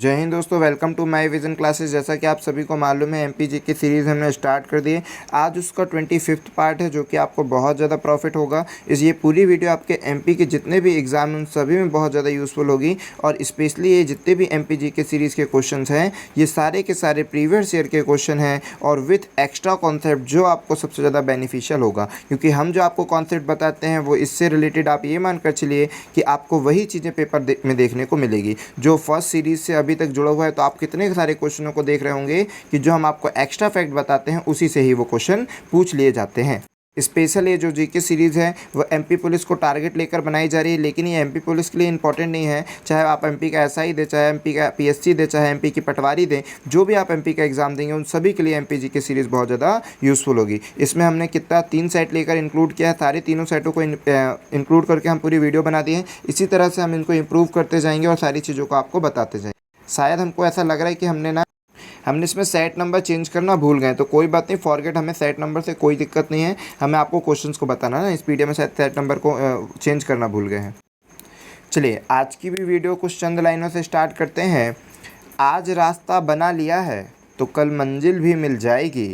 जय हिंद दोस्तों, welcome to my vision classes. जैसा कि आप सभी को मालूम है, एमपीजी की सीरीज़ हमने स्टार्ट कर दी है। आज उसका 25वां पार्ट है जो कि आपको बहुत ज़्यादा प्रॉफिट होगा। ये पूरी वीडियो आपके एमपी के जितने भी एग्जाम उन सभी में बहुत ज़्यादा यूज़फुल होगी। और स्पेशली ये जितने भी एमपीजी के सीरीज़ के क्वेश्चन हैं, ये सारे के सारे प्रीवियस ईयर के क्वेश्चन हैं और विथ एक्स्ट्रा कॉन्सेप्ट जो आपको सबसे ज़्यादा बेनिफिशियल होगा। क्योंकि हम जो आपको कॉन्सेप्ट बताते हैं वो इससे रिलेटेड आप ये मानकर चलिए कि आपको वही चीज़ें पेपर में देखने को मिलेगी जो फर्स्ट सीरीज़ से अभी तक जुड़ा हुआ है। तो आप कितने सारे क्वेश्चनों को देख रहे होंगे कि जो हम आपको एक्स्ट्रा फैक्ट बताते हैं उसी से ही वो क्वेश्चन पूछ लिए जाते हैं। स्पेशल ये जो जीके सीरीज़ है वो एमपी पुलिस को टारगेट लेकर बनाई जा रही है, लेकिन ये एमपी पुलिस के लिए इंपॉर्टेंट नहीं है। चाहे आप एमपी का एसआई दे, चाहे एमपी का पीएससी दे, चाहे एमपी की पटवारी दें, जो भी आप एमपी का एग्जाम देंगे उन सभी के लिए एमपी जीके सीरीज़ बहुत ज़्यादा यूज़फुल होगी। इसमें हमने कितना 3 सेट लेकर इंक्लूड किया है। सारे तीनों सेटों को इंक्लूड करके हम पूरी वीडियो बना दी है। इसी तरह से हम इनको इम्प्रूव करते जाएंगे और सारी चीज़ों को आपको बताते जाएंगे। शायद हमको ऐसा लग रहा है कि हमने इसमें सेट नंबर चेंज करना भूल गए, तो कोई बात नहीं, फॉरगेट, हमें सेट नंबर से कोई दिक्कत नहीं है। हमें आपको क्वेश्चंस को बताना ना, इस पीडीएफ में शायद सेट नंबर को चेंज करना भूल गए हैं। चलिए आज की भी वीडियो कुछ चंद लाइनों से स्टार्ट करते हैं। आज रास्ता बना लिया है तो कल मंजिल भी मिल जाएगी।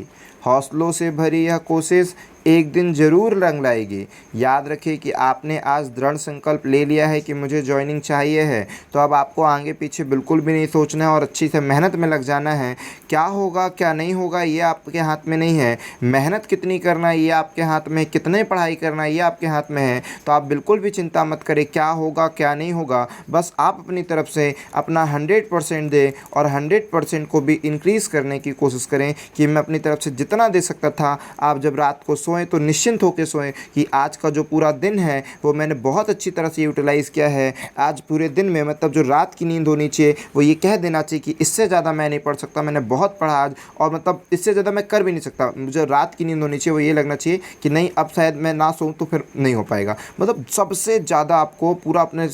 हौसलों से भरी यह कोशिश एक दिन ज़रूर रंग लाएगी। याद रखिए कि आपने आज दृढ़ संकल्प ले लिया है कि मुझे ज्वाइनिंग चाहिए है, तो अब आपको आगे पीछे बिल्कुल भी नहीं सोचना है और अच्छी से मेहनत में लग जाना है। क्या होगा क्या नहीं होगा ये आपके हाथ में नहीं है। मेहनत कितनी करना है ये आपके हाथ में है, कितने पढ़ाई करना है ये आपके हाथ में है। तो आप बिल्कुल भी चिंता मत करें क्या होगा क्या नहीं होगा। बस आप अपनी तरफ से अपना 100% दें और 100% को भी इंक्रीज़ करने की कोशिश करें कि मैं अपनी तरफ से जितना दे सकता था। आप जब रात को सोएं तो निश्चिंत होकर सोएं कि आज का जो पूरा दिन है वो मैंने बहुत अच्छी तरह से यूटिलाइज़ किया है। आज पूरे दिन में मतलब जो रात की नींद होनी चाहिए वो ये कह देना चाहिए कि इससे ज़्यादा मैं नहीं पढ़ सकता, मैंने बहुत पढ़ा आज, और मतलब इससे ज़्यादा मैं कर भी नहीं सकता। मुझे रात की नींद होनी चाहिए वो ये लगना चाहिए कि नहीं, अब शायद मैं ना सोऊं तो फिर नहीं हो पाएगा। मतलब सबसे ज़्यादा आपको पूरा अपने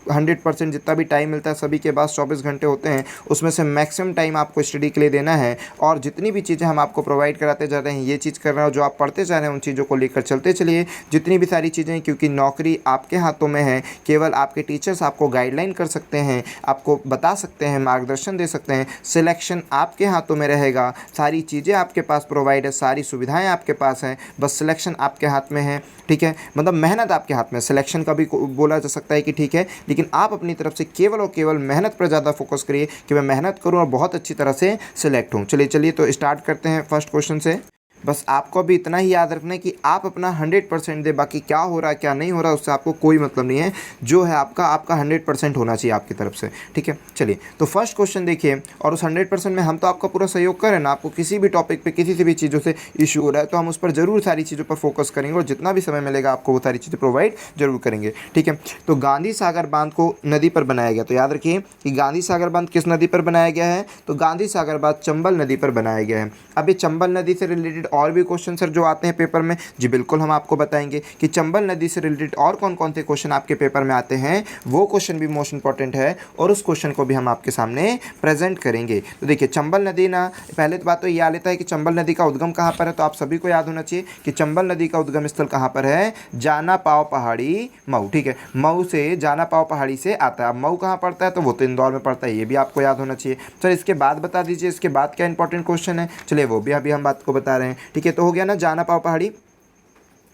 100% जितना भी टाइम मिलता है, सभी के पास 24 घंटे होते हैं, उसमें से मैक्सिमम टाइम आपको स्टडी के लिए देना है। और जितनी भी चीज़ें हम आपको प्रोवाइड कराते जा रहे हैं ये चीज़ कर रहे हो, जो आप पढ़ते जा रहे हैं उन चीज़ों को लेकर चलते चलिए। जितनी भी सारी चीज़ें, क्योंकि नौकरी आपके हाथों में है, केवल आपके टीचर्स आपको गाइडलाइन कर सकते हैं, आपको बता सकते हैं, मार्गदर्शन दे सकते हैं। सिलेक्शन आपके हाथों में रहेगा, सारी चीज़ें आपके पास प्रोवाइड है, सारी सुविधाएं आपके पास हैं, बस सिलेक्शन आपके हाथ में है। ठीक है, मतलब मेहनत आपके हाथ में। सिलेक्शन का भी बोला जा सकता है कि ठीक है, लेकिन आप अपनी तरफ से केवल और केवल मेहनत पर ज़्यादा फोकस करिए कि मैं मेहनत करूं और बहुत अच्छी तरह से सिलेक्ट हूं। चलिए तो स्टार्ट करते हैं फर्स्ट क्वेश्चन से। बस आपको अभी इतना ही याद रखना है कि आप अपना 100% दे, बाकी क्या हो रहा है क्या नहीं हो रहा है उससे आपको कोई मतलब नहीं है। जो है आपका 100% होना चाहिए आपकी तरफ से। ठीक है, चलिए तो फर्स्ट क्वेश्चन देखिए। और उस 100% में हम तो आपका पूरा सहयोग करें ना, आपको किसी भी टॉपिक पे किसी से भी चीज़ों से इशू हो रहा है तो हम उस पर ज़रूर सारी चीज़ों पर फोकस करेंगे और जितना भी समय मिलेगा आपको वो सारी चीज़ें प्रोवाइड जरूर करेंगे। ठीक है, तो गांधी सागर बांध को नदी पर बनाया गया, तो याद रखिए कि गांधी सागर बांध किस नदी पर बनाया गया है, तो गांधी सागर बांध चंबल नदी पर बनाया गया है। अब ये चंबल नदी से रिलेटेड और भी क्वेश्चन सर जो आते हैं पेपर में, जी बिल्कुल हम आपको बताएंगे कि चंबल नदी से रिलेटेड और कौन कौन से क्वेश्चन आपके पेपर में आते हैं। वो क्वेश्चन भी मोस्ट इंपॉर्टेंट है और उस क्वेश्चन को भी हम आपके सामने प्रेजेंट करेंगे। तो देखिए चंबल नदी ना, पहले तो बात तो ये लेता है कि चंबल नदी का उद्गम कहाँ पर है, तो आप सभी को याद होना चाहिए कि चंबल नदी का उद्गम स्थल कहाँ पर है, जाना पाव पहाड़ी मऊ। ठीक है, मऊ से जाना पाव पहाड़ी से आता है। अब मऊ कहाँ पड़ता है, तो वो तो इंदौर में पड़ता है, ये भी आपको याद होना चाहिए। सर इसके बाद बता दीजिए, इसके बाद क्या इंपॉर्टेंट क्वेश्चन है, चलिए वो भी अभी हम बात को बता रहे हैं। ठीक है, तो हो गया ना जाना पाव पहाड़ी।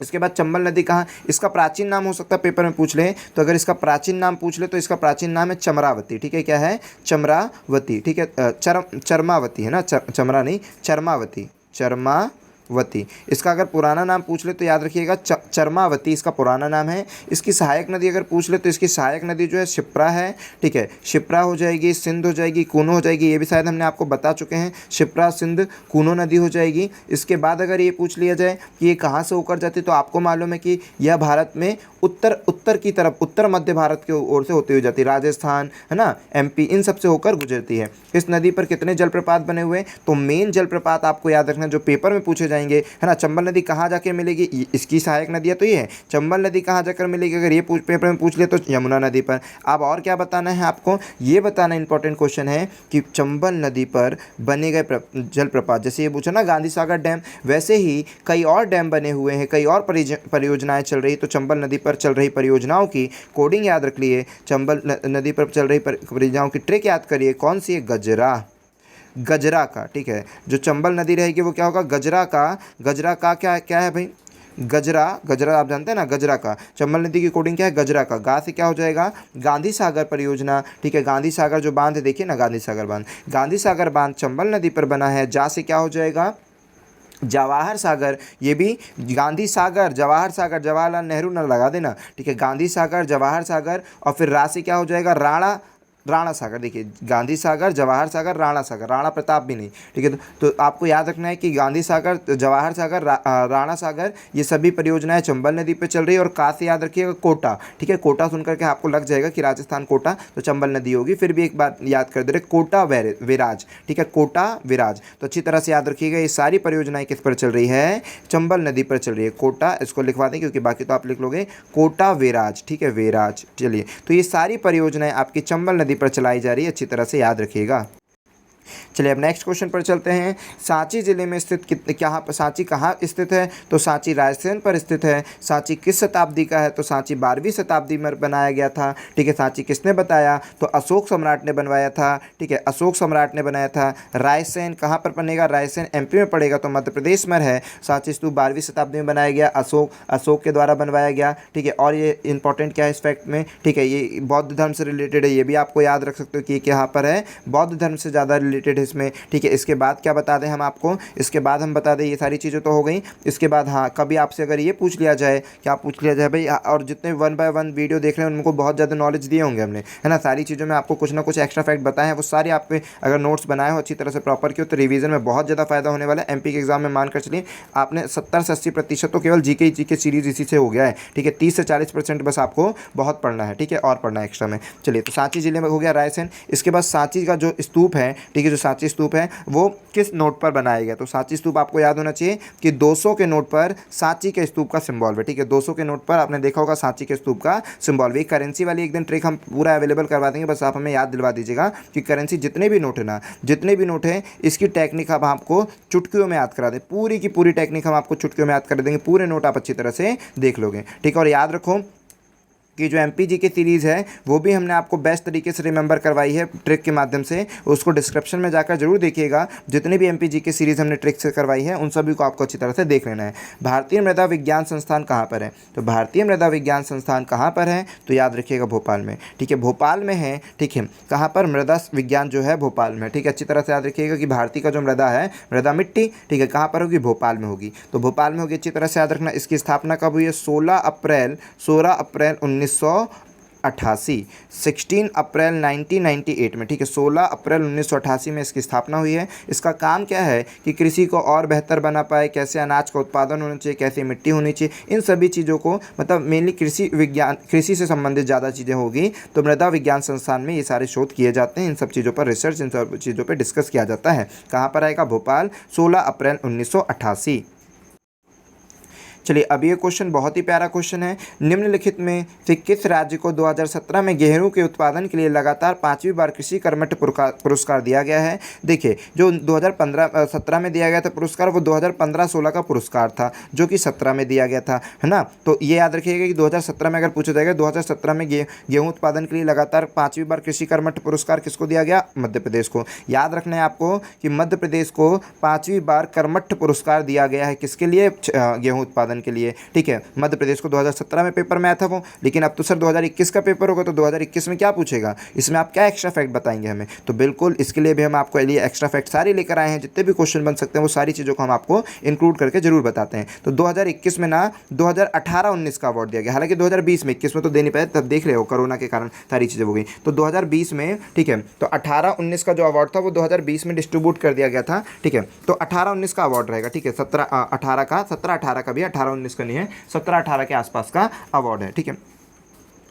इसके बाद चंबल नदी कहाँ, इसका प्राचीन नाम हो सकता है पेपर में पूछ ले, तो अगर इसका प्राचीन नाम पूछ ले तो इसका प्राचीन नाम है चमरावती। ठीक है, क्या है, चमरावती। ठीक है, चरमावती है ना, चमरा नहीं, चरमावती, चरमावती। इसका अगर पुराना नाम पूछ ले तो याद रखिएगा चरमावती इसका पुराना नाम है। इसकी सहायक नदी अगर पूछ ले तो इसकी सहायक नदी जो है शिप्रा है। ठीक है, शिप्रा हो जाएगी, सिंध हो जाएगी, कूनो हो जाएगी, ये भी शायद हमने आपको बता चुके हैं, शिप्रा सिंध कूनो नदी हो जाएगी। इसके बाद अगर ये पूछ लिया जाए कि ये कहाँ से होकर जाती है, तो आपको मालूम है कि यह भारत में उत्तर की तरफ, उत्तर मध्य भारत की ओर से होती हुई जाती है, राजस्थान है ना, एमपी, इन सब से होकर गुजरती है। इस नदी पर कितने जलप्रपात बने हुए हैं, तो मेन जलप्रपात आपको याद रखना जो पेपर में पूछे जाएंगे है ना। चंबल नदी कहाँ जाकर मिलेगी, इसकी सहायक नदी है तो ये है। चंबल नदी कहाँ जाकर मिलेगी, अगर ये पेपर में पूछ ले तो यमुना नदी पर। अब और क्या बताना है आपको, ये बताना इंपॉर्टेंट क्वेश्चन है कि चंबल नदी पर बने गए जलप्रपात, जैसे ये पूछा ना गांधी सागर डैम, वैसे ही कई और डैम बने हुए हैं, कई और परियोजनाएं चल रही, तो चंबल नदी पर चल रही परियोजनाओं की कोडिंग याद रख लिए, चंबल नदी पर चल रही परियोजनाओं की ट्रिक याद करिए, कौन सी है, गजरा, गजरा का, ठीक है। जो चंबल नदी रहेगी वो क्या होगा, गजरा का, गजरा का क्या क्या है भाई, गजरा, गजरा आप जानते हैं ना, गजरा का। चंबल नदी की कोडिंग क्या है, गजरा का। गा से क्या हो जाएगा, गांधी सागर परियोजना, ठीक है। गांधी सागर जो बांध है, देखिए ना, गांधी सागर बांध, गांधी सागर बांध चंबल नदी पर बना है। जा से क्या हो जाएगा, जवाहर सागर, ये भी गांधी सागर, जवाहर सागर, जवाहरलाल नेहरू ना लगा देना, ठीक है। गांधी सागर, जवाहर सागर, और फिर रा से क्या हो जाएगा, राणा, राणा सागर। देखिए गांधी सागर, जवाहर सागर, राणा सागर, राणा प्रताप भी नहीं, ठीक है। तो आपको याद रखना है कि गांधी सागर, जवाहर सागर, राणा सागर, ये सभी परियोजनाएं चंबल नदी पे चल रही है। और का से याद रखिएगा कोटा, ठीक है। कोटा सुन करके आपको लग जाएगा कि राजस्थान कोटा, तो चंबल नदी होगी। फिर भी एक बात याद कर दे रहे, कोटा विराज, ठीक है, कोटा विराज। तो अच्छी तरह से याद रखिएगा, ये सारी परियोजनाएं किस पर चल रही है, चंबल नदी पर चल रही है। कोटा इसको लिखवा दें, क्योंकि बाकी तो आप लिख लोगे, कोटा विराज, ठीक है, विराज। चलिए, तो ये सारी परियोजनाएं आपकी चंबल नदी पर चलाई जा रही है, अच्छी तरह से याद रखिएगा। चलिए अब नेक्स्ट क्वेश्चन पर चलते हैं। सांची जिले में स्थित सांची कहाँ स्थित है, तो सांची रायसेन पर स्थित है। सांची किस शताब्दी का है, तो सांची 12वीं शताब्दी में बनाया गया था, ठीक है। सांची किसने बताया, तो अशोक सम्राट ने बनवाया था, ठीक है, अशोक सम्राट ने बनाया था। रायसेन कहाँ पर बनेगा, रायसेन एमपी में पड़ेगा, तो मध्य प्रदेश में है। सांची स्तूप 12वीं शताब्दी में बनाया गया, अशोक के द्वारा बनवाया गया, ठीक है। और ये इंपॉर्टेंट क्या है इस फैक्ट में, ठीक है, ये बौद्ध धर्म से रिलेटेड है, ये भी आपको याद रख सकते हो कि यहाँ पर है, बौद्ध धर्म से ज़्यादा रिलेटेड है इसमें, ठीक है। इसके बाद क्या बता दें हम आपको, इसके बाद हम बता दें, ये सारी चीज़ें तो हो गई। इसके बाद हाँ, कभी आपसे अगर ये पूछ लिया जाए, क्या पूछ लिया जाए भाई, और जितने 1 बाय 1 वीडियो देख रहे हैं उनको बहुत ज़्यादा नॉलेज दिए होंगे हमने, है ना। सारी चीज़ों में आपको कुछ ना कुछ एक्स्ट्रा फैक्ट बताए हैं, वो सारे आप पे अगर नोट्स बनाए हो अच्छी तरह से प्रॉपर की हो, तो रिवीजन में बहुत ज़्यादा फायदा होने वाला है। एमपी के एग्जाम में मानकर चलिए आपने 70 से 80% तो केवल जीके सीरीज इसी से हो गया है, ठीक है। 30 से 40% बस आपको बहुत पढ़ना है, ठीक है, और पढ़ना है एक्स्ट्रा में। चलिए, तो सांची जिले में हो गया रायसेन। इसके बाद सांची का जो स्तूप है, ठीक है, जो सांची स्तूप है वो किस नोट पर बनाया गया, तो सांची स्तूप आपको याद होना चाहिए कि 200 के नोट पर सांची के स्तूप का सिंबल है, ठीक है। 200 के नोट पर आपने देखा होगा सांची के स्तूप का सिंबल। ये करेंसी वाली एक दिन ट्रिक हम पूरा अवेलेबल करवा देंगे, बस आप हमें याद दिलवा दीजिएगा कि करेंसी जितने भी नोट है ना, जितने भी नोट है, इसकी टेक्निक हम आपको चुटकियों में याद करा दें, पूरी की पूरी टेक्निक हम आपको चुटकियों में याद कर देंगे, पूरे नोट आप अच्छी तरह से देख लोगे, ठीक है। और याद रखो कि जो एमपीजी की सीरीज़ है वो भी हमने आपको बेस्ट तरीके से रिमेंबर करवाई है ट्रिक के माध्यम से, उसको डिस्क्रिप्शन में जाकर जरूर देखिएगा। जितने भी एमपीजी की सीरीज़ हमने ट्रिक से करवाई है उन सभी को आपको अच्छी तरह से देख लेना है। भारतीय मृदा विज्ञान संस्थान कहाँ पर है, तो भारतीय मृदा विज्ञान संस्थान कहाँ पर है, तो याद रखिएगा भोपाल में, ठीक है, भोपाल में है, ठीक है। कहाँ पर, मृदा विज्ञान जो है भोपाल में, ठीक है। अच्छी तरह से याद रखिएगा कि भारतीय का जो मृदा है, मृदा मिट्टी, ठीक है, कहाँ पर होगी, भोपाल में होगी, तो भोपाल में होगी। अच्छी तरह से याद रखना। इसकी स्थापना कब हुई है, 16 अप्रैल 1988, 16 अप्रैल 1998 में, ठीक है, 16 अप्रैल 1988 में इसकी स्थापना हुई है। इसका काम क्या है कि कृषि को और बेहतर बना पाए, कैसे अनाज का उत्पादन होना चाहिए, कैसे मिट्टी होनी चाहिए, इन सभी चीज़ों को, मतलब मेनली कृषि विज्ञान, कृषि से संबंधित ज़्यादा चीज़ें होगी, तो मृदा विज्ञान संस्थान में ये सारे शोध किए जाते हैं, इन सब चीज़ों पर रिसर्च, इन सब चीज़ों पर डिस्कस किया जाता है। कहाँ पर आएगा, भोपाल, 16 अप्रैल 1988। चलिए अब ये क्वेश्चन बहुत ही प्यारा क्वेश्चन है। निम्नलिखित में से किस राज्य को 2017 में गेहूं के उत्पादन के लिए लगातार 5वीं बार कृषि कर्मठ पुरस्कार दिया गया है। देखिए जो 2017 में दिया गया था पुरस्कार, वो 2015-16 का पुरस्कार था जो कि 17 में दिया गया था, है ना। तो ये याद रखिएगा कि 2017 में अगर पूछा जाएगा, 2017 में गेहूँ उत्पादन के लिए लगातार 5वीं बार कृषि कर्मठ पुरस्कार किसको दिया गया, मध्य प्रदेश को। याद रखना है आपको कि मध्य प्रदेश को 5वीं बार कर्मठ पुरस्कार दिया गया है, किसके लिए, गेहूँ उत्पादन के लिए, ठीक है। मध्य प्रदेश को 2017 में पेपर में आया था वो, लेकिन अब तो सर 2021 का पेपर होगा, तो 2021 में क्या पूछेगा, इसमें आप क्या एक्स्ट्रा फैक्ट बताएंगे हमें, तो बिल्कुल इसके लिए भी हम आपको लिए एक्स्ट्रा फैक्ट सारे लेकर आए हैं। जितने भी क्वेश्चन बन सकते हैं वो सारी चीज़ों को हम आपको इंक्लूड करके जरूर बताते हैं। तो 2021 में ना 2018-19 का अवार्ड दिया गया, हालांकि 2020 में, 21 में तो दे नहीं पाए, तब देख रहे हो कोरोना के कारण सारी चीज़ें हो गई, तो 2020 में, ठीक है। तो 18-19 का जो अवार्ड था वो 2020 में डिस्ट्रीब्यूट कर दिया गया था, ठीक है। तो 18-19 का अवार्ड रहेगा, ठीक है। 17-18 का भी, 18-19 का नहीं है, 17-18 के आसपास का अवार्ड है, ठीक है।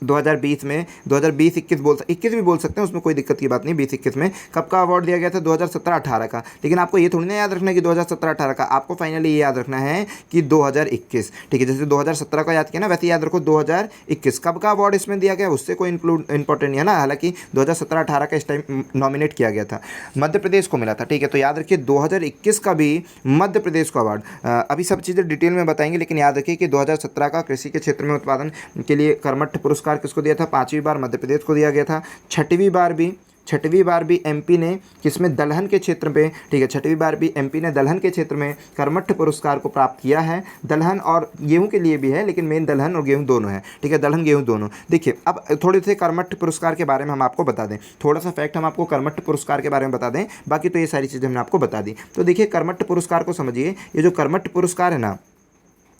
2020 में 2020-21 21 भी बोल सकते हैं, उसमें कोई दिक्कत की बात नहीं। 20-21 में कब का अवार्ड दिया गया था? 2017-18 का। लेकिन आपको ये थोड़ी ना याद रखना है कि 2017-18 का, आपको फाइनली ये याद रखना है कि 2021, ठीक है। जैसे 2017 का याद किया ना, वैसे याद रखो 2021 कब का अवार्ड इसमें दिया गया, उससे कोई इंपॉर्टेंट नहीं है ना। हालांकि 2017-18 का इस टाइम नॉमिनेट किया गया था, मध्य प्रदेश को मिला था, ठीक है। तो याद रखिए 2021 का भी मध्य प्रदेश को अवार्ड। अभी सब चीज़ें डिटेल में बताएंगे, लेकिन याद रखिए कि 2017 का कृषि के क्षेत्र में उत्पादन के लिए कर्मठ पुरस्कार किसको दिया था? 5वीं बार मध्य प्रदेश को दिया गया था। छठवीं बार भी एमपी ने किसमें? दलहन के क्षेत्र में, ठीक है। छठवीं बार भी एमपी ने दलहन के क्षेत्र में कर्मठ पुरस्कार को प्राप्त किया है। दलहन और गेहूं के लिए भी है, लेकिन मेन दलहन और गेहूं दोनों है, ठीक है। दलहन गेहूं दोनों। देखिए अब थोड़े से कर्मठ पुरस्कार के बारे में हम आपको बता दें, थोड़ा सा फैक्ट हम आपको कर्मठ पुरस्कार के बारे में बता दें, बाकी तो ये सारी चीज़ें हमने आपको बता दी। तो देखिए कर्मठ पुरस्कार को समझिए, ये जो कर्मठ पुरस्कार है ना,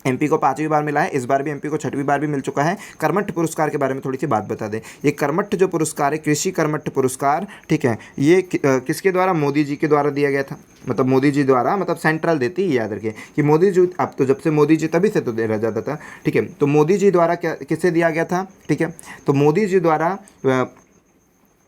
एमपी को 5वीं बार मिला है, इस बार भी एमपी को 6वीं बार भी मिल चुका है। कर्मठ पुरस्कार के बारे में थोड़ी सी बात बता दें। ये कर्मठ जो पुरस्कार है, कृषि कर्मठ पुरस्कार, ठीक है, ये किसके द्वारा? मोदी जी के द्वारा दिया गया था। मतलब मोदी जी द्वारा, मतलब सेंट्रल देती है, याद रखिए कि मोदी जी, अब तो जब से मोदी जी तभी से तो दे रहा जाता था, ठीक है। तो मोदी जी द्वारा क्या किसे दिया गया था, ठीक है। तो मोदी जी द्वारा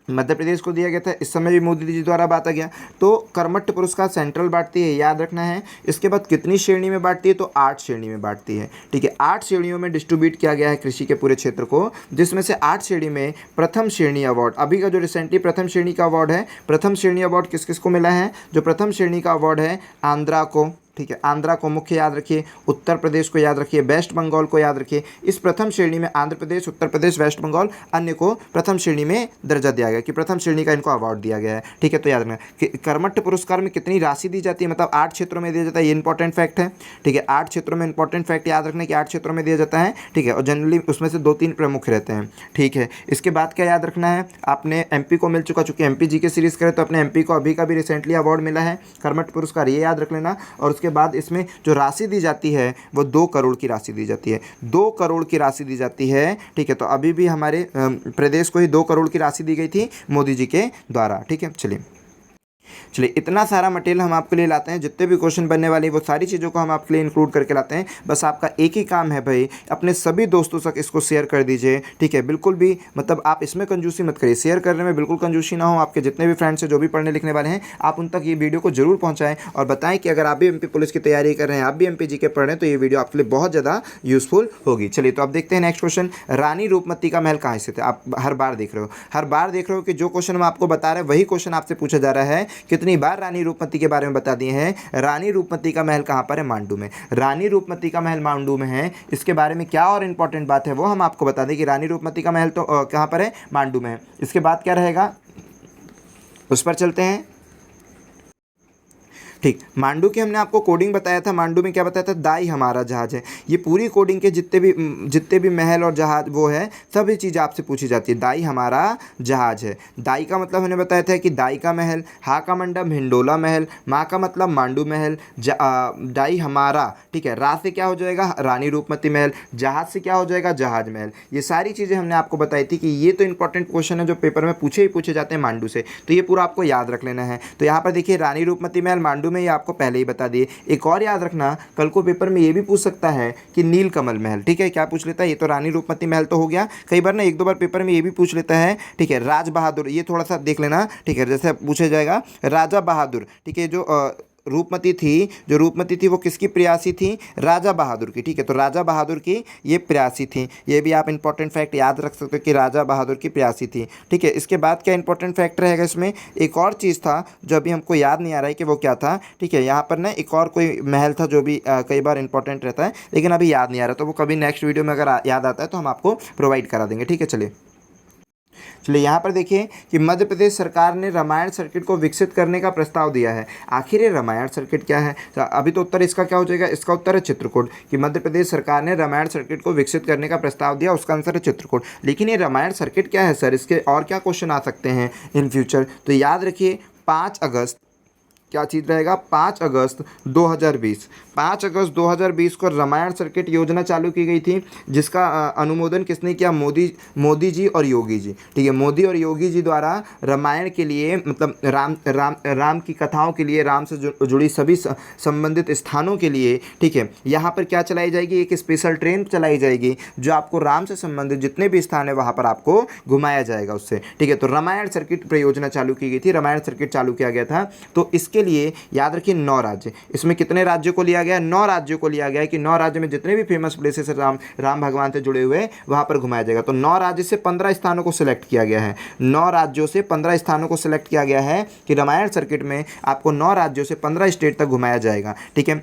मध्य प्रदेश को दिया गया था, इस समय भी मोदी जी द्वारा बांटा गया। तो कर्मठ पुरस्कार सेंट्रल बांटती है, याद रखना है। इसके बाद कितनी श्रेणी में बांटती है? तो 8 श्रेणी में बांटती है, ठीक है। 8 श्रेणियों में डिस्ट्रीब्यूट किया गया है कृषि के पूरे क्षेत्र को, जिसमें से 8 श्रेणी में प्रथम श्रेणी अवार्ड, अभी का जो रिसेंटली प्रथम श्रेणी का अवार्ड है, प्रथम श्रेणी अवार्ड किस किस को मिला है? जो प्रथम श्रेणी का अवार्ड है आंध्रा को, ठीक है। आंध्रा को मुख्य याद रखिए, उत्तर प्रदेश को याद रखिए, वेस्ट बंगाल को याद रखिए। इस प्रथम श्रेणी में आंध्र प्रदेश, उत्तर प्रदेश, वेस्ट बंगाल, अन्य को प्रथम श्रेणी में दर्जा दिया गया कि प्रथम श्रेणी का इनको अवार्ड दिया गया है, ठीक है। तो याद रखना कि कर्मठ पुरस्कार में कितनी राशि दी जाती है, मतलब 8 क्षेत्रों में दिया जाता है, ये इंपॉर्टेंट फैक्ट है, ठीक है। 8 क्षेत्रों में, इंपॉर्टेंट फैक्ट याद रखना कि 8 क्षेत्रों में दिया जाता है, ठीक है। और जनरली उसमें से 2-3 प्रमुख रहते हैं, ठीक है। इसके बाद क्या याद रखना है? आपने एमपी को मिल चुका, चूंकि एमपी जी के सीरीज करें तो अपने एमपी को अभी का भी रिसेंटली अवार्ड मिला है कर्मठ पुरस्कार, ये याद रख लेना। और उसके बाद इसमें जो राशि दी जाती है वो 2 करोड़ की राशि दी जाती है, 2 करोड़ की राशि दी जाती है, ठीक है। तो अभी भी हमारे प्रदेश को ही 2 करोड़ की राशि दी गई थी मोदी जी के द्वारा, ठीक है। चलिए इतना सारा मटेरियल हम आपके लिए लाते हैं, जितने भी क्वेश्चन बनने वाले वो सारी चीज़ों को हम आपके लिए इंक्लूड करके लाते हैं। बस आपका एक ही काम है भाई, अपने सभी दोस्तों तक इसको शेयर कर दीजिए, ठीक है। बिल्कुल भी मतलब आप इसमें कंजूसी मत करिए, शेयर करने में बिल्कुल कंजूसी ना हो। आपके जितने भी फ्रेंड्स हैं जो भी पढ़ने लिखने वाले हैं, आप उन तक ये वीडियो को जरूर पहुँचाएं और बताएं कि अगर आप भी एमपी पुलिस की तैयारी कर रहे हैं, आप भी एमपी जी के पढ़ रहे हैं, तो ये वीडियो आपके लिए बहुत ज़्यादा यूजफुल होगी। चलिए तो आप देखते हैं नेक्स्ट क्वेश्चन, रानी रूपमती का महल कहाँ स्थित है? आप हर बार देख रहे हो कि जो क्वेश्चन हम आपको बता रहे हैं वही क्वेश्चन आपसे पूछा जा रहा है। कितनी बार रानी रूपमती के बारे में बता दिए हैं। रानी रूपमती का महल कहाँ पर है? मांडू में। रानी रूपमती का महल मांडू में है। इसके बारे में क्या और इंपॉर्टेंट बात है वो हम आपको बता दें कि रानी रूपमती का महल तो कहाँ पर है? मांडू में है। इसके बाद क्या रहेगा उस पर चलते हैं। ठीक, मांडू की हमने आपको कोडिंग बताया था। मांडू में क्या बताया था? दाई हमारा जहाज है। ये पूरी कोडिंग के जितने भी महल और जहाज वो है, सभी चीज़ आपसे पूछी जाती है। दाई हमारा जहाज है। दाई का मतलब हमने बताया था कि दाई का महल, हा का मंडप हिंडोला महल, माँ का मतलब मांडू महल, दाई हमारा, ठीक है। रा से क्या हो जाएगा? रानी रूपमती महल। जहाज से क्या हो जाएगा? जहाज महल। ये सारी चीज़ें हमने आपको बताई थी कि ये तो इंपॉर्टेंट क्वेश्चन है जो पेपर में पूछे जाते हैं मांडू से, तो ये पूरा आपको याद रख लेना है। तो यहाँ पर देखिए रानी रूपमती महल मांडू में, ये आपको पहले ही बता दिए। एक और याद रखना, कल को पेपर में ये भी पूछ सकता है कि नीलकमल महल, ठीक है। क्या पूछ लेता है? ये तो रानी रूपमती महल तो हो गया। कई बार ना 1-2 बार पेपर में ये भी पूछ लेता है, ठीक है। राज बहादुर, ये थोड़ा सा देख लेना, ठीक है। जैसे पूछा जाएगा राजा बहादुर, ठीक है। जो रूपमती थी वो किसकी प्रेयसी थी? राजा बहादुर की, ठीक है। तो राजा बहादुर की ये प्रेयसी थी। ये भी आप इंपॉर्टेंट फैक्ट याद रख सकते हो कि राजा बहादुर की प्रेयसी थी, ठीक है। इसके बाद क्या इंपॉर्टेंट फैक्ट रहेगा इसमें? एक और चीज़ था जो अभी हमको याद नहीं आ रहा है कि वो क्या था, ठीक है। यहाँ पर ना एक और कोई महल था जो भी कई बार इंपॉर्टेंट रहता है, लेकिन अभी याद नहीं आ रहा, तो वो कभी नेक्स्ट वीडियो में अगर याद आता है तो हम आपको प्रोवाइड करा देंगे, ठीक है। चलिए यहाँ पर देखिए कि मध्य प्रदेश सरकार ने रामायण सर्किट को विकसित करने का प्रस्ताव दिया है। आखिर ये रामायण सर्किट क्या है? अभी तो उत्तर इसका क्या हो जाएगा? इसका उत्तर है चित्रकूट, कि मध्य प्रदेश सरकार ने रामायण सर्किट को विकसित करने का प्रस्ताव दिया, उसका आंसर है चित्रकूट। लेकिन ये रामायण सर्किट क्या है सर? इसके और क्या क्वेश्चन आ सकते हैं इन फ्यूचर? तो याद रखिए 5 अगस्त क्या चीज़ रहेगा, 5 अगस्त 2020। 5 अगस्त 2020 को रामायण सर्किट योजना चालू की गई थी, जिसका अनुमोदन किसने किया, मोदी जी और योगी जी। ठीक है, मोदी और योगी जी द्वारा रामायण के लिए, मतलब राम की कथाओं के लिए, राम से जुड़ी सभी संबंधित स्थानों के लिए, ठीक है, यहाँ पर क्या चलाई जाएगी, एक स्पेशल ट्रेन चलाई जाएगी जो आपको राम से संबंधित जितने भी स्थान है वहाँ पर आपको घुमाया जाएगा उससे। ठीक है, तो रामायण सर्किट परियोजना चालू की गई थी, रामायण सर्किट चालू किया गया था। तो इसके लिए याद रखिए 9 राज्य, इसमें कितने राज्यों को लिया गया, 9 राज्यों को लिया गया है कि 9 राज्य में जितने भी फेमस प्लेसेस राम भगवान से जुड़े हुए वहां पर घुमाया जाएगा। तो 9 राज्य से 15 स्थानों को सिलेक्ट किया गया है, 9 राज्यों से 15 स्थानों को सिलेक्ट किया गया है कि रामायण सर्किट में आपको 9 राज्यों से 15 स्टेट तक घुमाया जाएगा। ठीक है,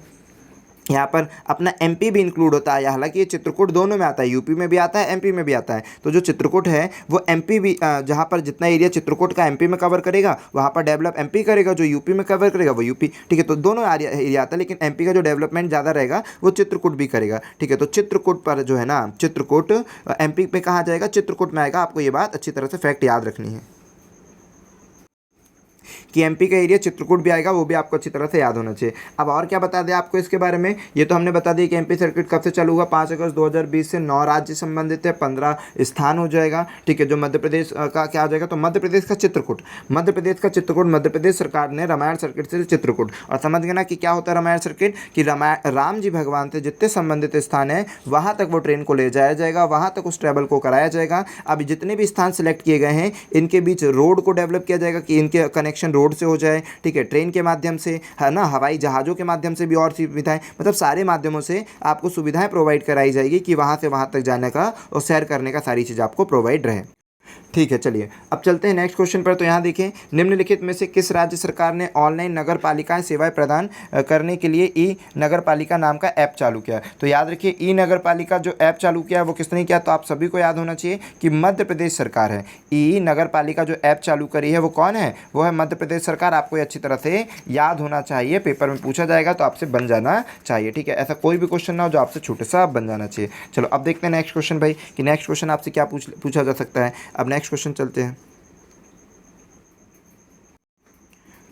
यहाँ पर अपना एमपी भी इंक्लूड होता है, हालांकि ये चित्रकूट दोनों में आता है, यूपी में भी आता है, एमपी में भी आता है। तो जो चित्रकूट है वो एमपी भी, जहाँ पर जितना एरिया चित्रकूट का एमपी में कवर करेगा वहाँ पर डेवलप एमपी करेगा, जो यूपी में कवर करेगा वो यूपी। ठीक है, तो दोनों एरिया आता है, लेकिन एमपी का जो डेवलपमेंट ज़्यादा रहेगा वो चित्रकूट भी करेगा। ठीक है, तो चित्रकूट पर जो है ना, चित्रकूट एमपी में कहाँ जाएगा, चित्रकूट में आएगा। आपको ये बात अच्छी तरह से फैक्ट याद रखनी है कि एमपी का एरिया चित्रकूट भी आएगा, वो भी आपको अच्छी तरह से याद होना चाहिए। अब और क्या बता दें आपको इसके बारे में, ये तो हमने बता दिया कि एमपी सर्किट कब से चालू हुआ, 5 अगस्त 2020 से 9 राज्य संबंधित है, 15 स्थान हो जाएगा। ठीक है, जो मध्य प्रदेश का क्या हो जाएगा, तो मध्य प्रदेश का चित्रकूट, मध्य प्रदेश का चित्रकूट, मध्य प्रदेश सरकार ने रामायण सर्किट से चित्रकूट। और समझ गए ना कि क्या होता है रामायण सर्किट, कि राम जी भगवान से जितने संबंधित स्थान है वहाँ तक वो ट्रेन को ले जाया जाएगा, वहाँ तक उस ट्रैवल को कराया जाएगा। अब जितने भी स्थान सेलेक्ट किए गए हैं इनके बीच रोड को डेवलप किया जाएगा कि इनके कनेक्शन रोड से हो जाए। ठीक है, ट्रेन के माध्यम से, है ना, हवाई जहाज़ों के माध्यम से भी और सुविधाएं, मतलब सारे माध्यमों से आपको सुविधाएं प्रोवाइड कराई जाएगी कि वहाँ से वहाँ तक जाने का और सैर करने का सारी चीज़ आपको प्रोवाइड रहे। ठीक है, चलिए अब चलते हैं नेक्स्ट क्वेश्चन पर। तो यहाँ देखिए, निम्नलिखित में से किस राज्य सरकार ने ऑनलाइन नगर पालिकाएं सेवाएं प्रदान करने के लिए ई नगर पालिका नाम का ऐप चालू किया। तो याद रखिए, ई नगर पालिका जो ऐप चालू किया है वो किसने किया, तो आप सभी को याद होना चाहिए कि मध्य प्रदेश सरकार है। ई नगर पालिका जो ऐप चालू करी है वो कौन है, वो है मध्य प्रदेश सरकार। आपको अच्छी तरह से याद होना चाहिए, पेपर में पूछा जाएगा तो आपसे बन जाना चाहिए। ठीक है, ऐसा कोई भी क्वेश्चन ना हो जो आपसे छोटे सा बन जाना चाहिए। चलो अब देखते हैं नेक्स्ट क्वेश्चन भाई, कि नेक्स्ट क्वेश्चन आपसे क्या पूछा जा सकता है। अब नेक्स्ट क्वेश्चन चलते हैं।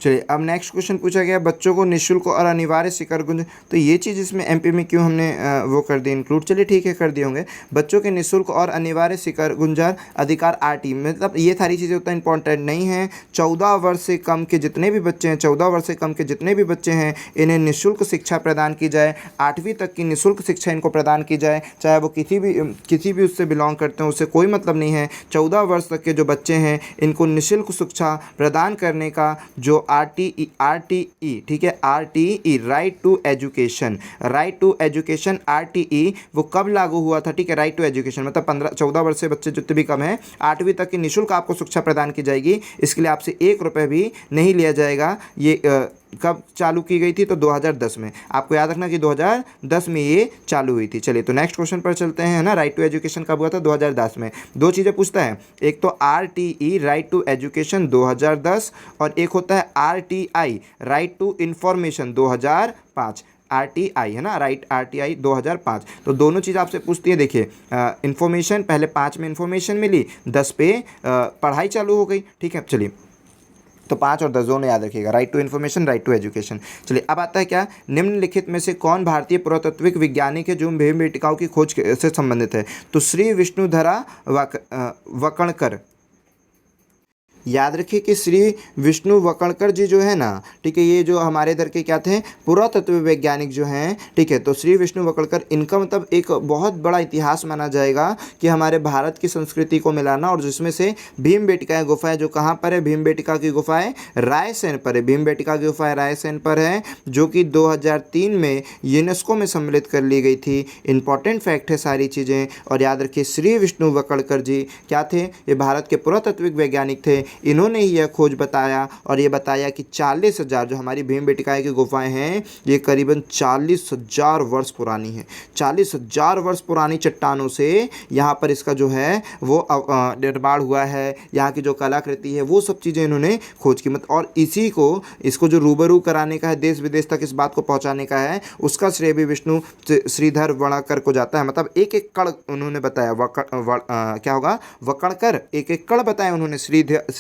चलिए, अब नेक्स्ट क्वेश्चन पूछा गया, बच्चों को निःशुल्क और अनिवार्य शिखर गुंज। तो ये चीज़ इसमें एमपी में क्यों हमने वो कर दी इंक्लूड, चलिए ठीक है कर दिए होंगे। बच्चों के निःशुल्क और अनिवार्य शिखर गुंजार अधिकार आरटी, मतलब ये सारी चीज़ें उतना इंपॉर्टेंट नहीं है। 14 वर्ष से कम के जितने भी बच्चे हैं, 14 वर्ष से कम के जितने भी बच्चे हैं इन्हें निःशुल्क शिक्षा प्रदान की जाए, 8वीं तक की निःशुल्क शिक्षा इनको प्रदान की जाए, चाहे वो किसी भी उससे बिलोंग करते हैं, उससे कोई मतलब नहीं है। 14 वर्ष तक के जो बच्चे हैं इनको निःशुल्क शिक्षा प्रदान करने का जो आरटीई, ठीक है, RTE, right to education, right to education, RTE वो कब लागू हुआ था। ठीक है, राइट टू एजुकेशन मतलब 14 वर्ष से बच्चे जितने भी कम हैं 8वीं तक की निःशुल्क आपको शिक्षा प्रदान की जाएगी। इसके लिए आपसे 1 रुपये भी नहीं लिया जाएगा। ये कब चालू की गई थी, तो 2010 में। आपको याद रखना कि 2010 में ये चालू हुई थी। चलिए, तो नेक्स्ट क्वेश्चन पर चलते हैं, है ना। राइट टू एजुकेशन कब हुआ था, 2010 में। 2 चीज़ें पूछता है, एक तो आरटीई राइट टू एजुकेशन 2010 और एक होता है RTI right to information 2005। RTI है ना, राइट, आरटीआई 2005। तो दोनों चीज़ आपसे पूछती है। देखिए, इन्फॉर्मेशन पहले 5 में इन्फॉर्मेशन मिली, 10 पे पढ़ाई चालू हो गई। ठीक है, चलिए, तो 5 और 10 दोनों याद रखिएगा, right to information, right to education. चलिए, अब आता है क्या, निम्नलिखित में से कौन भारतीय पुरातत्विक वैज्ञानिक है जो भीमबेटकाओं की खोज से संबंधित है। तो श्री विष्णुधरा वकणकर। याद रखिए कि श्री विष्णु वकणकर जी जो है ना, ठीक है, ये जो हमारे इधर के क्या थे, पुरातत्व वैज्ञानिक जो हैं। ठीक है, तो श्री विष्णु वकणकर, इनका मतलब एक बहुत बड़ा इतिहास माना जाएगा कि हमारे भारत की संस्कृति को मिलाना, और जिसमें से भीमबेटका गुफाएं जो कहाँ पर है, भीमबेटका की गुफाएं रायसेन पर है, भीमबेटका की गुफाएं रायसेन पर है, जो कि 2003 में यूनेस्को में सम्मिलित कर ली गई थी। इंपॉर्टेंट फैक्ट है सारी चीज़ें। और याद रखिए, श्री विष्णु वकणकर जी क्या थे, ये भारत के पुरातत्विक वैज्ञानिक थे। इन्होंने ही यह खोज बताया और ये बताया कि 40,000 जो हमारी भीमबेटका की गुफाएं हैं ये करीबन 40,000 वर्ष पुरानी है। 40,000 वर्ष पुरानी चट्टानों से यहाँ पर इसका जो है वो निर्माण हुआ है। यहाँ की जो कलाकृति है वो सब चीज़ें इन्होंने खोज की, मतलब, और इसको जो रूबरू कराने का है, देश विदेश तक इस बात को पहुँचाने का है, उसका श्रेय भी विष्णु श्रीधर वकणकर को जाता है। मतलब एक एक कण उन्होंने बताया, क्या होगा, वकणकर एक एक कण बताया उन्होंने,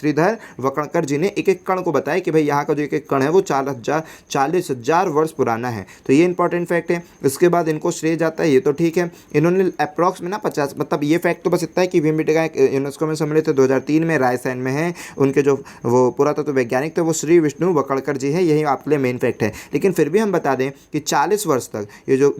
श्रीधर वकड़कर जी ने एक एक कण को बताया कि भाई यहाँ का जो एक एक कण है वो 40,000 वर्ष पुराना है। तो ये इंपॉर्टेंट फैक्ट है। इसके बाद इनको श्रेय जाता है, ये तो ठीक है। इन्होंने अप्रॉक्स में ना 50, मतलब ये फैक्ट तो बस इतना है कि भीमबेटका यूनेस्को में सम्मिलित थे 2003 में, रायसेन में है। उनके जो वो पुरातत्व वैज्ञानिक थे वो श्री विष्णु वकड़कर जी है, यही आपके लिए मेन फैक्ट है। लेकिन फिर भी हम बता दें कि 40 वर्ष तक ये जो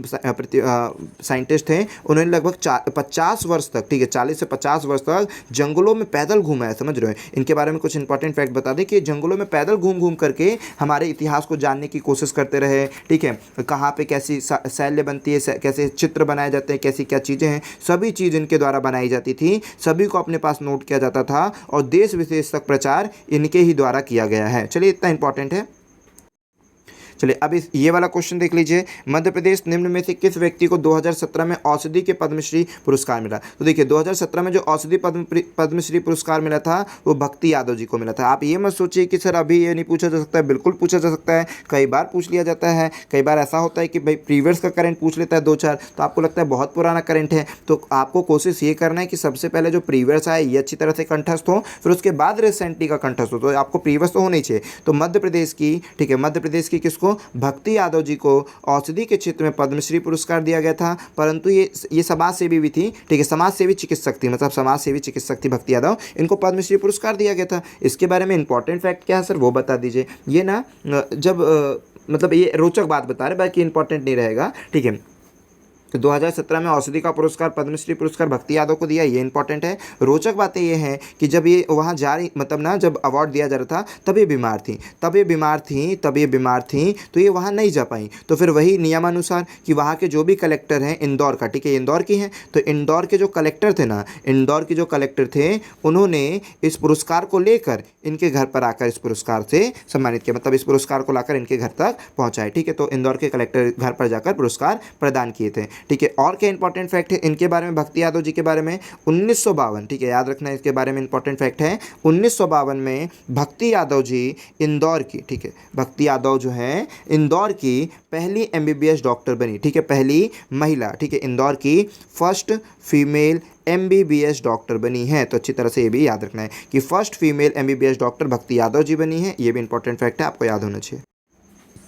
साइंटिस्ट थे उन्होंने लगभग 50 वर्ष तक, ठीक है, 40 से 50 वर्ष तक जंगलों में पैदल घूमा है। समझ रहे हो? इनके बारे में कुछ इंपॉर्टेंट फैक्ट बता दें कि जंगलों में पैदल घूम घूम करके हमारे इतिहास को जानने की कोशिश करते रहे। ठीक है, कहाँ पे कैसी शैल्य बनती है, कैसे चित्र बनाए जाते हैं, कैसी क्या चीज़ें हैं, सभी चीज़ इनके द्वारा बनाई जाती थी, सभी को अपने पास नोट किया जाता था और देश विदेश तक प्रचार इनके ही द्वारा किया गया है। चलिए, इतना इंपॉर्टेंट है। चलिए अब ये वाला क्वेश्चन देख लीजिए। मध्य प्रदेश निम्न में से किस व्यक्ति को 2017 में औषधि के पद्मश्री पुरस्कार मिला? तो देखिए 2017 में जो औषधि पद्मश्री पुरस्कार मिला था वो भक्ति यादव जी को मिला था। आप ये मत सोचिए कि सर अभी ये नहीं पूछा जा सकता है, बिल्कुल पूछा जा सकता है, कई बार पूछ लिया जाता है। कई बार ऐसा होता है कि भाई प्रीवियस का करंट पूछ लेता है 2-4, तो आपको लगता है बहुत पुराना करंट है, तो आपको कोशिश ये करना है कि सबसे पहले जो प्रीवियस आए ये अच्छी तरह से कंठस्थ हो, फिर उसके बाद रिसेंटली का कंठस्थ हो। तो आपको प्रीवियस तो होना ही चाहिए। तो मध्य प्रदेश की, ठीक है, मध्य प्रदेश की किसको? भक्ति यादव जी को औषधि के क्षेत्र में पद्मश्री पुरस्कार दिया गया था। परंतु ये समाज सेवी भी थी, ठीक है, समाज सेवी चिकित्सक थी, मतलब समाज सेवी चिकित्सक थी भक्ति यादव, इनको पद्मश्री पुरस्कार दिया गया था। इसके बारे में इंपॉर्टेंट फैक्ट क्या है सर, वो बता दीजिए। ये ना जब मतलब ये रोचक बात बता रहे, बाकी इंपॉर्टेंट नहीं रहेगा, ठीक है। तो 2017 में औषधि का पुरस्कार, पद्मश्री पुरस्कार भक्ति यादव को दिया, ये इंपॉर्टेंट है। रोचक बातें ये हैं कि जब ये वहाँ जा रही, मतलब ना जब अवार्ड दिया जा रहा था तब ये बीमार थी, तो ये वहाँ नहीं जा पाई। तो फिर वही नियमानुसार कि वहाँ के जो भी कलेक्टर हैं इंदौर का, ठीक है, इंदौर की हैं, तो इंदौर के जो कलेक्टर थे उन्होंने इस पुरस्कार को लेकर इनके घर पर आकर इस पुरस्कार से सम्मानित किया, मतलब इस पुरस्कार को लाकर इनके घर तक पहुँचाए। ठीक है, तो इंदौर के कलेक्टर घर पर जाकर पुरस्कार प्रदान किए थे। ठीक है, और क्या इंपॉर्टेंट फैक्ट है इनके बारे में, भक्ति यादव जी के बारे में? 1952, ठीक है, याद रखना है, इसके बारे में इंपॉर्टेंट फैक्ट है। 1952 में भक्ति यादव जी इंदौर की, ठीक है, भक्ति यादव जो है इंदौर की पहली MBBS डॉक्टर बनी, ठीक है, पहली महिला, ठीक है, इंदौर की फर्स्ट फीमेल MBBS डॉक्टर बनी है। तो अच्छी तरह से ये भी याद रखना है कि फर्स्ट फीमेल MBBS डॉक्टर भक्ति यादव जी बनी है, ये भी इंपॉर्टेंट फैक्ट है, आपको याद होना चाहिए।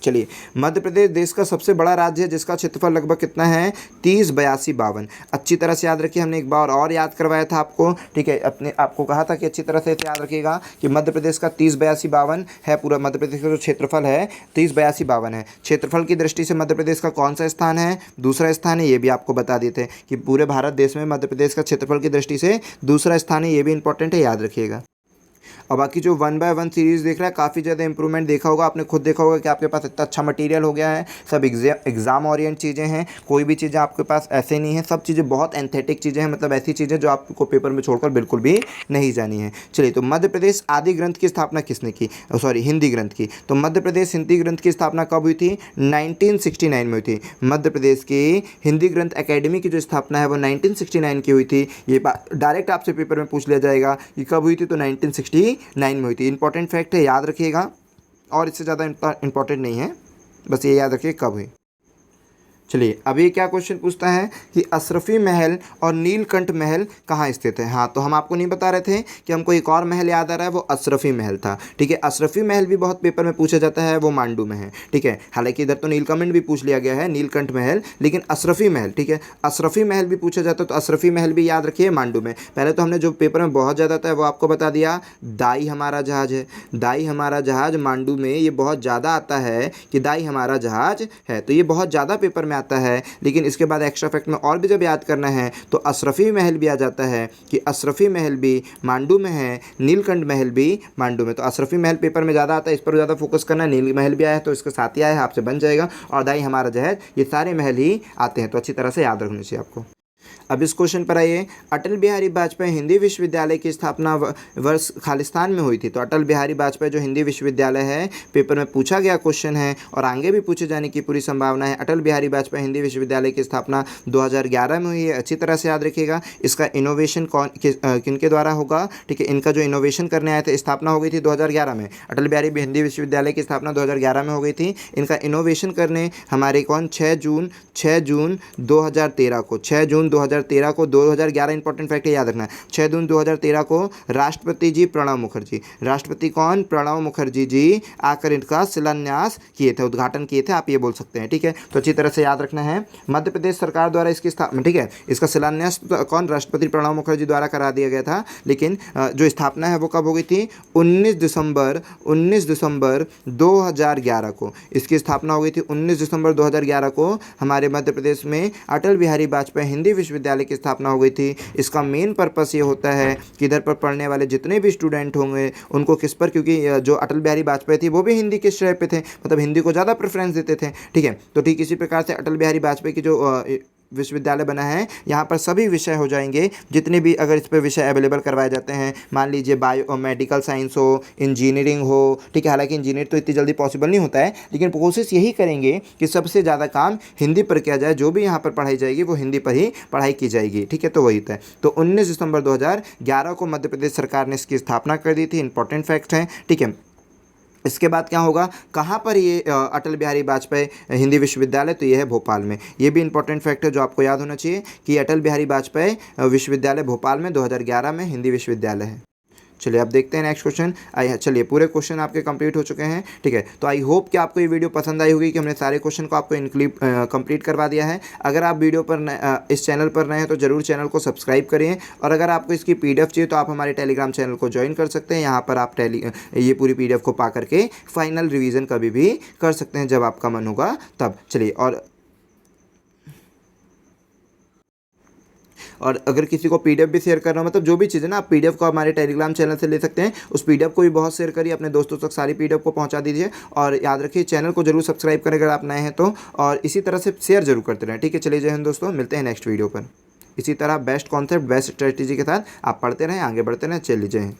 चलिए, मध्य प्रदेश देश का सबसे बड़ा राज्य है जिसका क्षेत्रफल लगभग कितना है? 308252। अच्छी तरह से याद रखिए, हमने एक बार और याद करवाया था आपको, ठीक है, आपको कहा था कि अच्छी तरह से याद रखिएगा कि मध्य प्रदेश का 308252 है। पूरा मध्य प्रदेश का जो क्षेत्रफल है 308252 है। क्षेत्रफल की दृष्टि से मध्य प्रदेश का कौन सा स्थान है? दूसरा स्थान है। ये भी आपको बता देते हैं कि पूरे भारत देश में मध्य प्रदेश का क्षेत्रफल की दृष्टि से दूसरा स्थान है, ये भी इंपॉर्टेंट है, याद रखिएगा। और बाकी जो 1 by 1 सीरीज़ देख रहा है, काफ़ी ज़्यादा इंप्रूवमेंट देखा होगा आपने, खुद देखा होगा कि आपके पास इतना अच्छा मटेरियल हो गया है। सब एग्ज़ाम ओरिएंट चीज़ें हैं, कोई भी चीज़ें आपके पास ऐसे नहीं है, सब चीज़ें बहुत एंथेटिक चीज़ें हैं, मतलब ऐसी चीज़ें जो आपको पेपर में छोड़कर बिल्कुल भी नहीं जानी है। चलिए, तो मध्य प्रदेश आदि ग्रंथ की स्थापना किसने की? हिंदी ग्रंथ की। तो मध्य प्रदेश हिंदी ग्रंथ की स्थापना कब हुई थी? 1969 में हुई थी। मध्य प्रदेश की हिंदी ग्रंथ अकेडमी की जो स्थापना है वो 1969 की हुई थी। ये बात डायरेक्ट आपसे पेपर में पूछ लिया जाएगा कि कब हुई थी, तो 1969 में हुई थी। इंपॉर्टेंट फैक्ट है, याद रखिएगा, और इससे ज़्यादा इंपॉर्टेंट नहीं है, बस ये याद रखिए कब हुई। चलिए, अब ये क्या क्वेश्चन पूछता है कि अशरफी महल और नीलकंठ महल कहाँ स्थित है? हाँ, तो हम आपको नहीं बता रहे थे कि हमको एक और महल याद आ रहा है, वो अशरफी महल था। ठीक है, अशरफी महल भी बहुत पेपर में पूछा जाता है, वो मांडू में है। ठीक है, हालांकि इधर तो नीलकमल भी पूछ लिया गया है, नीलकंठ महल, लेकिन अशरफी महल, ठीक है, अशरफी महल भी पूछा जाता है, तो अशरफी महल भी याद रखिए मांडू में। पहले तो हमने जो पेपर में बहुत ज़्यादा आता है वो आपको बता दिया, दाई हमारा जहाज है, दाई हमारा जहाज मांडू में, ये बहुत ज़्यादा आता है कि दाई हमारा जहाज है, तो ये बहुत ज़्यादा पेपर में आता है। लेकिन इसके बाद एक्स्ट्रा फैक्ट में और भी जब याद करना है तो अशरफी महल भी आ जाता है कि अशरफी महल भी मांडू में है, नीलकंठ महल भी मांडू में। तो अशरफी महल पेपर में ज़्यादा आता है, इस पर ज़्यादा फोकस करना है। नील महल भी आया है तो इसके साथ ही आया है, आपसे बन जाएगा। और दाई हमारा जहाज, ये सारे महल ही आते हैं, तो अच्छी तरह से याद रखनी चाहिए आपको। अब इस क्वेश्चन पर आइए, अटल बिहारी वाजपेयी हिंदी विश्वविद्यालय की स्थापना वर्ष खालिस्तान में हुई थी। तो अटल बिहारी वाजपेयी जो हिंदी विश्वविद्यालय है, पेपर में पूछा गया क्वेश्चन है और आगे भी पूछे जाने की पूरी संभावना है। अटल बिहारी वाजपेयी हिंदी विश्वविद्यालय की स्थापना 2011 में हुई है, अच्छी तरह से याद रखिएगा। इसका इनोवेशन किनके द्वारा होगा? ठीक है, इनका जो इनोवेशन करने आए थे, स्थापना हो गई थी 2011 में। अटल बिहारी हिंदी विश्वविद्यालय की स्थापना 2011 में हो गई थी। इनका इनोवेशन करने हमारे कौन? 6 जून 2013 को, 6 जून 2013 2013 को, 2011 इंपॉर्टेंट फैक्ट है, याद रखना है, 6 जून 2013 को राष्ट्रपति जी प्रणब मुखर्जी, राष्ट्रपति कौन, प्रणब मुखर्जी जी आकर इनका शिलान्यास किए थे, उद्घाटन किए थे, आप ये बोल सकते हैं। ठीक है, तो अच्छी तरह से याद रखना है। मध्य प्रदेश सरकार द्वारा इसकी स्थापना, ठीक है, इसका शिलान्यास कौन, राष्ट्रपति प्रणब मुखर्जी द्वारा करा दिया गया था, लेकिन जो स्थापना है वो कब हो गई थी, 19 दिसंबर 2011 को इसकी स्थापना हो गई थी। 19 दिसंबर 2011 को हमारे मध्य प्रदेश में अटल बिहारी वाजपेयी हिंदी विश्वविद्यालय की स्थापना हो गई थी। इसका मेन पर्पस ये होता है कि इधर पर पढ़ने वाले जितने भी स्टूडेंट होंगे उनको किस पर, क्योंकि जो अटल बिहारी वाजपेयी थी वो भी हिंदी के श्रेय पे थे, मतलब हिंदी को ज़्यादा प्रेफरेंस देते थे। ठीक है, तो ठीक इसी प्रकार से अटल बिहारी वाजपेयी की जो विश्वविद्यालय बना है, यहाँ पर सभी विषय हो जाएंगे, जितने भी अगर इस पर विषय अवेलेबल करवाए जाते हैं, मान लीजिए बायो मेडिकल साइंस हो, इंजीनियरिंग हो, ठीक है, हालांकि इंजीनियर तो इतनी जल्दी पॉसिबल नहीं होता है, लेकिन कोशिश यही करेंगे कि सबसे ज़्यादा काम हिंदी पर किया जाए, जो भी यहाँ पर पढ़ाई जाएगी वो हिंदी पर ही पढ़ाई की जाएगी। ठीक है, तो वही था। तो 19 दिसंबर 2011 को मध्य प्रदेश सरकार ने इसकी स्थापना कर दी थी, इंपॉर्टेंट फैक्ट है। ठीक है, इसके बाद क्या होगा, कहाँ पर ये अटल बिहारी वाजपेयी हिंदी विश्वविद्यालय, तो ये है भोपाल में। ये भी इंपॉर्टेंट फैक्ट है जो आपको याद होना चाहिए कि अटल बिहारी वाजपेयी विश्वविद्यालय भोपाल में 2011 में हिंदी विश्वविद्यालय है। चलिए अब देखते हैं नेक्स्ट क्वेश्चन। चलिए पूरे क्वेश्चन आपके कंप्लीट हो चुके हैं। ठीक है, तो आई होप कि आपको ये वीडियो पसंद आई होगी कि हमने सारे क्वेश्चन को आपको कंप्लीट करवा दिया है। अगर आप वीडियो पर इस चैनल पर नए हैं तो ज़रूर चैनल को सब्सक्राइब करिए, और अगर आपको इसकी PDF चाहिए तो आप हमारे टेलीग्राम चैनल को ज्वाइन कर सकते हैं। यहाँ पर आप ये पूरी PDF को पा करके फाइनल रिवीजन कभी भी कर सकते हैं जब आपका मन होगा तब। चलिए, और अगर किसी को PDF भी शेयर करना हो, मतलब जो भी चीज़ है ना, आप PDF को हमारे टेलीग्राम चैनल से ले सकते हैं। उस PDF को भी बहुत शेयर करिए, अपने दोस्तों तक सारी PDF को पहुंचा दीजिए, और याद रखिए चैनल को जरूर सब्सक्राइब करें अगर आप नए हैं तो, और इसी तरह से शेयर जरूर करते रहें। ठीक है, चलिए जय हिंद दोस्तों, मिलते हैं नेक्स्ट वीडियो पर। इसी तरह बेस्ट कॉन्सेप्ट बेस्ट स्ट्रेटेजी के साथ आप पढ़ते रहें, आगे बढ़ते रहें। चलिए जय हिंद।